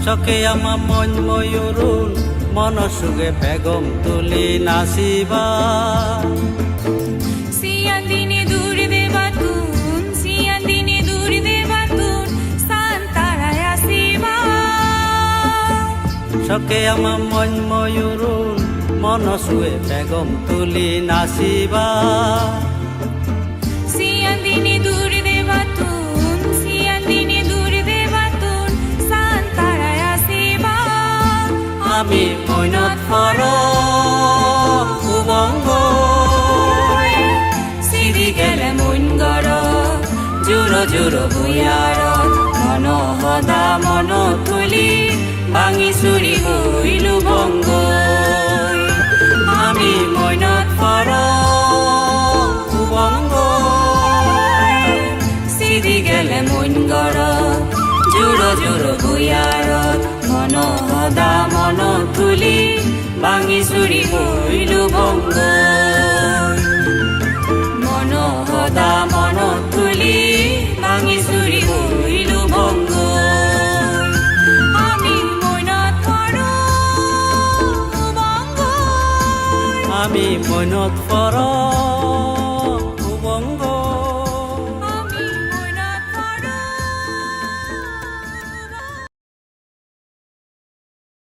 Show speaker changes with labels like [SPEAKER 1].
[SPEAKER 1] চকে আমা মন ময়ূরুল মনসুগে বেগম তুলি নাচিবা
[SPEAKER 2] siang dini duri debatun siang dini duri debatun santaraya siba
[SPEAKER 1] চকে আমা মন ময়ূরুল মনসুগে বেগম তুলি নাচিবা
[SPEAKER 2] siang dini duri debatun siang dini duri debatun santaraya siba
[SPEAKER 1] আমি মনত পৰ উবংগ
[SPEAKER 2] সিদি গেলে মন গৰ জোৰ জোৰ ভূঞাৰত মন সদা মন তুলি ভাঙি চুৰি হৈলো ভংগ
[SPEAKER 1] আমি মনত পৰ উবংগ
[SPEAKER 2] সিদি গেলে মন গৰ জোৰ জোৰ ভূঞাৰত মন সদা মন তুলি ভাঙি চুৰি হৈলো ভংগ মন সদা মন তুলি ভাঙি চুৰি হৈলো ভংগ আমি মনত পৰো ভংগ
[SPEAKER 1] আমি মনত পৰ